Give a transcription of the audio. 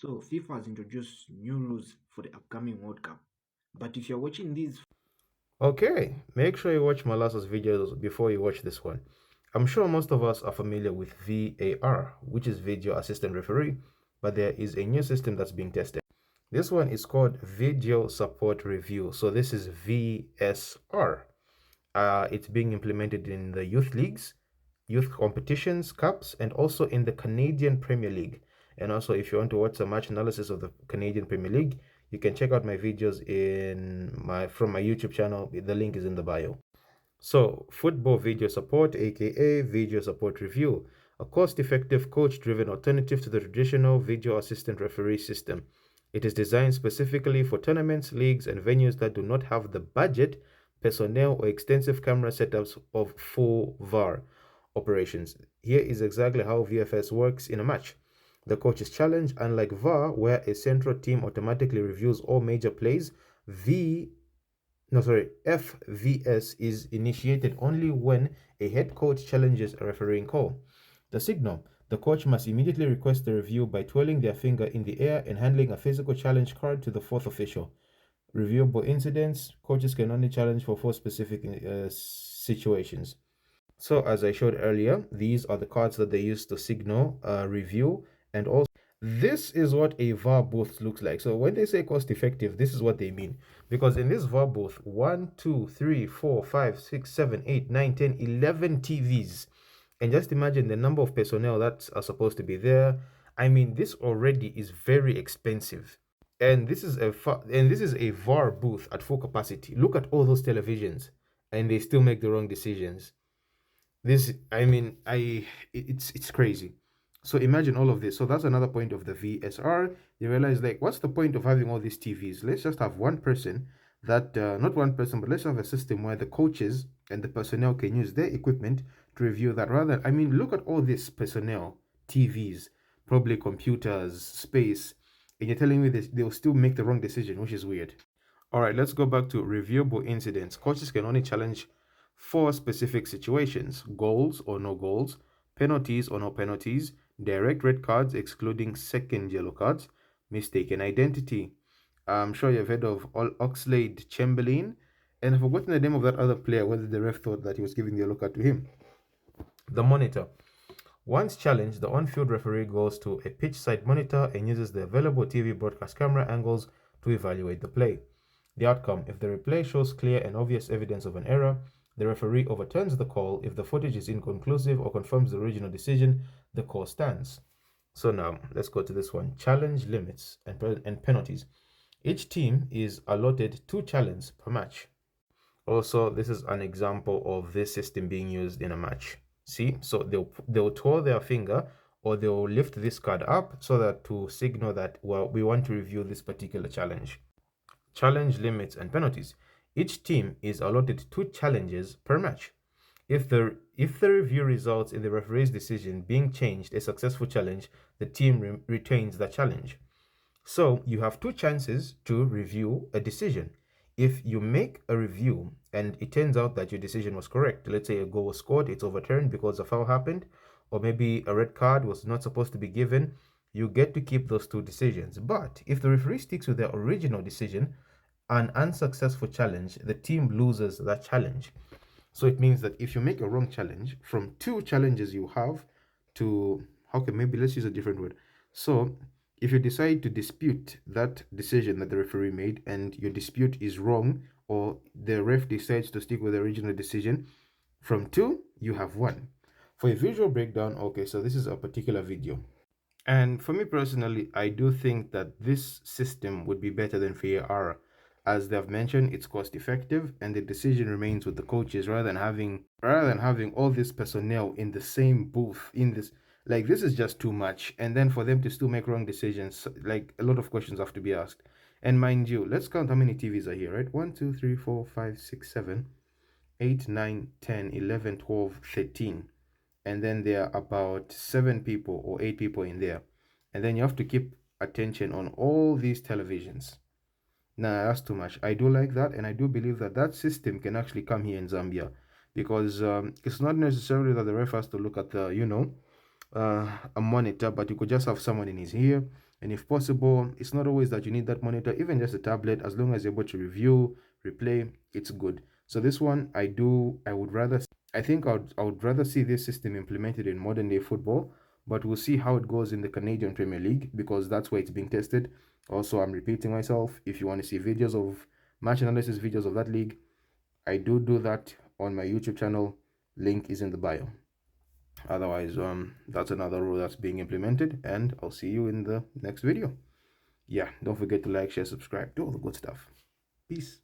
So FIFA has introduced new rules for the upcoming World Cup. But if you're watching these, Okay, make sure you watch my last videos before you watch this one. I'm sure most of us are familiar with VAR, which is Video Assistant Referee, but there is a new system that's being tested. This one is called Video Support Review. So this is VSR. It's being implemented in the youth leagues, youth competitions, cups, and also in the Canadian Premier League. And also, if you want to watch some match analysis of the Canadian Premier League, you can check out my videos from my YouTube channel. The link is in the bio. So, football video support, aka video support review, a cost-effective coach-driven alternative to the traditional video assistant referee system. It is designed specifically for tournaments, leagues, and venues that do not have the budget, personnel, or extensive camera setups of full VAR operations. Here is exactly how VFS works in a match. The coach is challenged, unlike VAR, where a central team automatically reviews all major plays. FVS is initiated only when a head coach challenges a refereeing call. The signal: the coach must immediately request the review by twirling their finger in the air and handing a physical challenge card to the fourth official. Reviewable incidents: coaches can only challenge for four specific situations. So as I showed earlier, these are the cards that they use to signal review. And also, this is what a VAR booth looks like. So when they say cost effective, this is what they mean. Because in this VAR booth, 1, 2, 3, 4, 5, 6, 7, 8, 9, 10, 11 TVs. And just imagine the number of personnel that are supposed to be there. I mean, this already is very expensive. And this is a VAR booth at full capacity. Look at all those televisions, and they still make the wrong decisions. This, I mean, it's crazy. So imagine all of this. So that's another point of the VSR. You realize, like, what's the point of having all these TVs? Let's just have one person that, not one person, but let's have a system where the coaches and the personnel can use their equipment to review that. Rather, I mean, look at all this personnel, TVs, probably computers, space, and you're telling me they'll still make the wrong decision, which is weird. All right, let's go back to reviewable incidents. Coaches can only challenge four specific situations: goals or no goals, penalties or no penalties, direct red cards excluding second yellow cards, mistaken identity. I'm sure you've heard of Oxlade Chamberlain, and I've forgotten the name of that other player, whether the ref thought that he was giving the yellow card to him. The monitor. Once challenged, the on-field referee goes to a pitch side monitor and uses the available TV broadcast camera angles to evaluate the play. The outcome: if the replay shows clear and obvious evidence of an error, the referee overturns the call. If the footage is inconclusive or confirms the original decision, the call stands. So now, let's go to this one. Challenge limits and penalties. Each team is allotted 2 challenges per match. Also, this is an example of this system being used in a match. See, so they'll twirl their finger, or they'll lift this card up so that to signal that, well, we want to review this particular challenge. Challenge limits and penalties. Each team is allotted 2 challenges per match. If the review results in the referee's decision being changed a successful challenge, the team retains the challenge. So you have 2 chances to review a decision. If you make a review and it turns out that your decision was correct, let's say a goal was scored, it's overturned because a foul happened, or maybe a red card was not supposed to be given, you get to keep those 2 decisions. But if the referee sticks with their original decision, an unsuccessful challenge, the team loses that challenge. So it means that if you make a wrong challenge, from 2 challenges you have to, okay, maybe let's use a different word. So if you decide to dispute that decision that the referee made and your dispute is wrong, or the ref decides to stick with the original decision, from 2, you have 1. For a visual breakdown, okay, so this is a particular video. And for me personally, I do think that this system would be better than VAR. As they've mentioned, it's cost effective and the decision remains with the coaches rather than having all this personnel in the same booth in this. Like, this is just too much. And then for them to still make wrong decisions, like, a lot of questions have to be asked. And mind you, let's count how many TVs are here, right? 1, 2, 3, 4, 5, 6, 7, 8, 9, 10, 11, 12, 13. And then there are about 7 people or 8 people in there. And then you have to keep attention on all these televisions. Nah, that's too much. I do like that, and I do believe that that system can actually come here in Zambia, because it's not necessarily that the ref has to look at the, a monitor, but you could just have someone in his ear, And if possible, it's not always that you need that monitor, even just a tablet, as long as you're able to review, replay, it's good. So this one, I would rather, I think I would rather see this system implemented in modern day football, but we'll see how it goes in the Canadian Premier League because that's where it's being tested. Also, I'm repeating myself. If you want to see videos of match analysis videos of that league, I do that on my YouTube channel. Link is in the bio. Otherwise, that's another rule that's being implemented, and I'll see you in the next video. Yeah, don't forget to like, share, subscribe, do all the good stuff. Peace.